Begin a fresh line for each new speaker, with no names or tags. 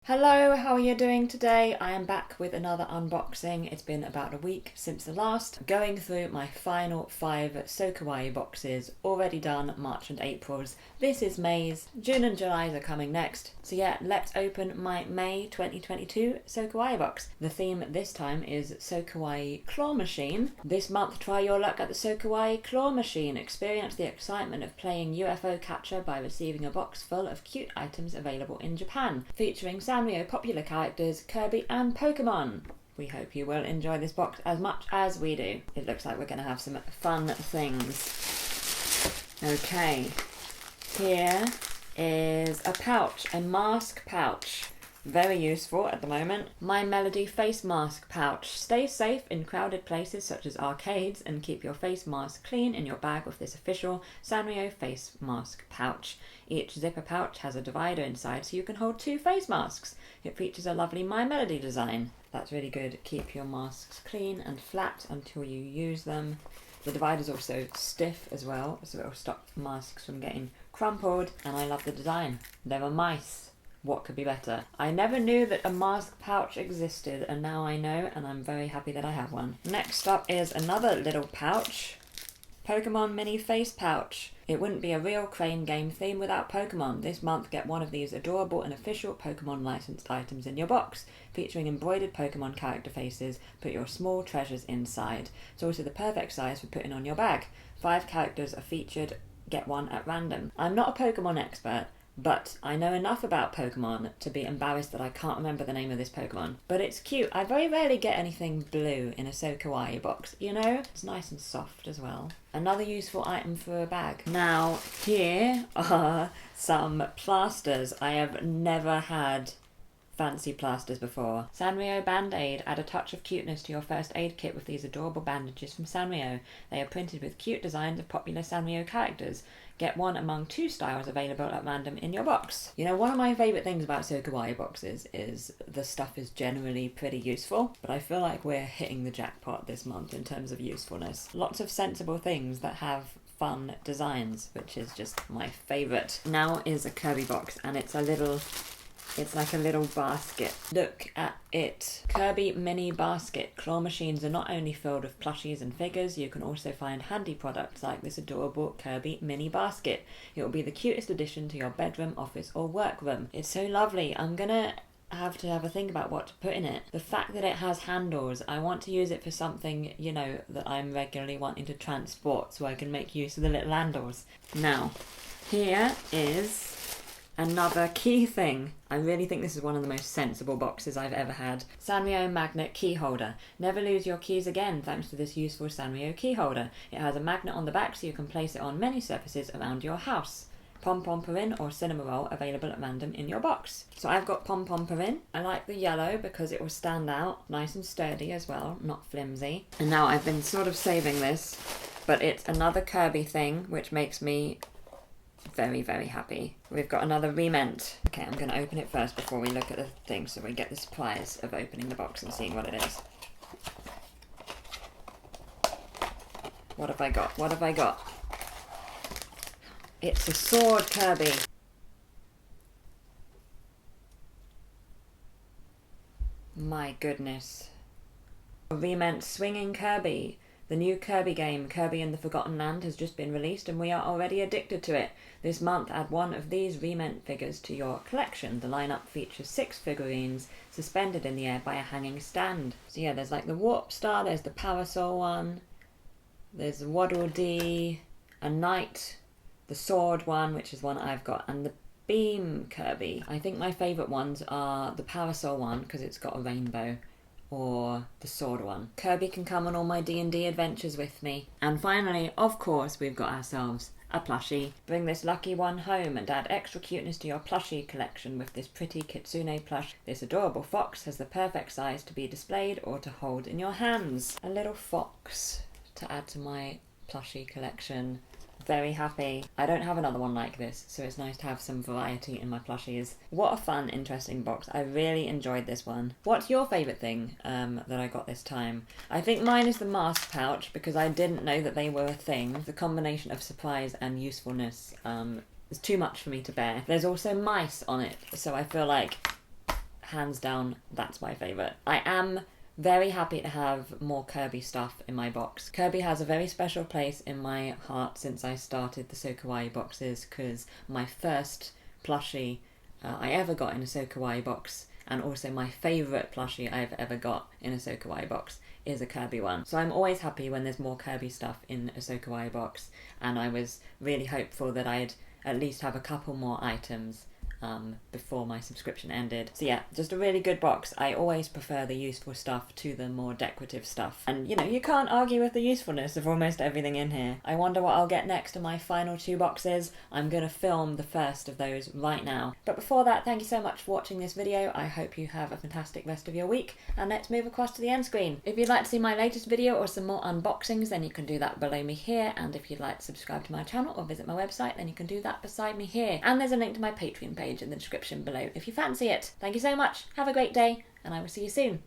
Hello, how are you doing today? I am back with another unboxing. It's been about a week since the last. Going through my final 5 SoKawaii boxes, already done March and April's. This is May's. June and July's are coming next. So yeah, let's open my May 2022 SoKawaii box. The theme this time is SoKawaii Claw Machine. This month, try your luck at the SoKawaii Claw Machine. Experience the excitement of playing UFO catcher by receiving a box full of cute items available in Japan, featuring Sanrio popular characters, Kirby and Pokemon. We hope you will enjoy this box as much as we do. It looks like we're going to have some fun things. Okay, here is a pouch, a mask pouch. Very useful at the moment. My Melody face mask pouch. Stay safe in crowded places such as arcades and keep your face mask clean in your bag with this official Sanrio face mask pouch. Each zipper pouch has a divider inside so you can hold 2 face masks. It features a lovely My Melody design. That's really good. Keep your masks clean and flat until you use them. The divider's also stiff as well, so it'll stop masks from getting crumpled, and I love the design. There are mice. What could be better? I never knew that a mask pouch existed, and now I know, and I'm very happy that I have one. Next up is another little pouch. Pokemon mini face pouch. It wouldn't be a real Crane game theme without Pokemon. This month, get one of these adorable and official Pokemon licensed items in your box. Featuring embroidered Pokemon character faces, put your small treasures inside. It's also the perfect size for putting on your bag. 5 characters are featured, get one at random. I'm not a Pokemon expert, but I know enough about Pokemon to be embarrassed that I can't remember the name of this Pokemon. But it's cute. I very rarely get anything blue in a SoKawaii box, you know? It's nice and soft as well. Another useful item for a bag. Now, here are some plasters. I have never had fancy plasters before. Sanrio Band-Aid. Add a touch of cuteness to your first aid kit with these adorable bandages from Sanrio. They are printed with cute designs of popular Sanrio characters. Get one among 2 styles available at random in your box. You know, one of my favourite things about SoKawaii boxes is the stuff is generally pretty useful, but I feel like we're hitting the jackpot this month in terms of usefulness. Lots of sensible things that have fun designs, which is just my favourite. Now is a Kirby box, and it's like a little basket. Look at it. Kirby mini basket. Claw machines are not only filled with plushies and figures, you can also find handy products like this adorable Kirby mini basket. It will be the cutest addition to your bedroom, office or workroom. It's so lovely. I'm gonna have a think about what to put in it. The fact that it has handles, I want to use it for something, you know, that I'm regularly wanting to transport so I can make use of the little handles. Now, here is another key thing. I really think this is one of the most sensible boxes I've ever had. Sanrio Magnet Key Holder. Never lose your keys again thanks to this useful Sanrio key holder. It has a magnet on the back so you can place it on many surfaces around your house. Pom Pom Purin or Cinnamoroll available at random in your box. So I've got Pom Pom Purin. I like the yellow because it will stand out. Nice and sturdy as well, not flimsy. And now I've been sort of saving this, but it's another Kirby thing which makes me very, very happy. We've got another Rement. Okay, I'm going to open it first before we look at the thing so we get the surprise of opening the box and seeing what it is. What have I got? What have I got? It's a sword Kirby. My goodness. A Rement Swinging Kirby. The new Kirby game, Kirby and the Forgotten Land, has just been released and we are already addicted to it. This month, add one of these Rement figures to your collection. The lineup features 6 figurines suspended in the air by a hanging stand. So yeah, there's like the Warp Star, there's the Parasol one, there's the Waddle Dee, a Knight, the Sword one, which is one I've got, and the Beam Kirby. I think my favourite ones are the Parasol one because it's got a rainbow, or the sword one. Kirby can come on all my D&D adventures with me. And finally, of course, we've got ourselves a plushie. Bring this lucky one home and add extra cuteness to your plushie collection with this pretty kitsune plush. This adorable fox has the perfect size to be displayed or to hold in your hands. A little fox to add to my plushie collection. Very happy. I don't have another one like this, so it's nice to have some variety in my plushies. What a fun, interesting box. I really enjoyed this one. What's your favourite thing that I got this time? I think mine is the mask pouch, because I didn't know that they were a thing. The combination of surprise and usefulness is too much for me to bear. There's also mice on it, so I feel like hands down, that's my favourite. I am very happy to have more Kirby stuff in my box. Kirby has a very special place in my heart since I started the SoKawaii boxes, because my first plushie I ever got in a SoKawaii box, and also my favourite plushie I've ever got in a SoKawaii box, is a Kirby one. So I'm always happy when there's more Kirby stuff in a SoKawaii box, and I was really hopeful that I'd at least have a couple more items before my subscription ended. So yeah, just a really good box. I always prefer the useful stuff to the more decorative stuff. And you know, you can't argue with the usefulness of almost everything in here. I wonder what I'll get next in my final 2 boxes. I'm gonna film the first of those right now. But before that, thank you so much for watching this video. I hope you have a fantastic rest of your week, and let's move across to the end screen. If you'd like to see my latest video or some more unboxings, then you can do that below me here, and if you'd like to subscribe to my channel or visit my website, then you can do that beside me here. And there's a link to my Patreon page in the description below if you fancy it. Thank you so much, have a great day, and I will see you soon.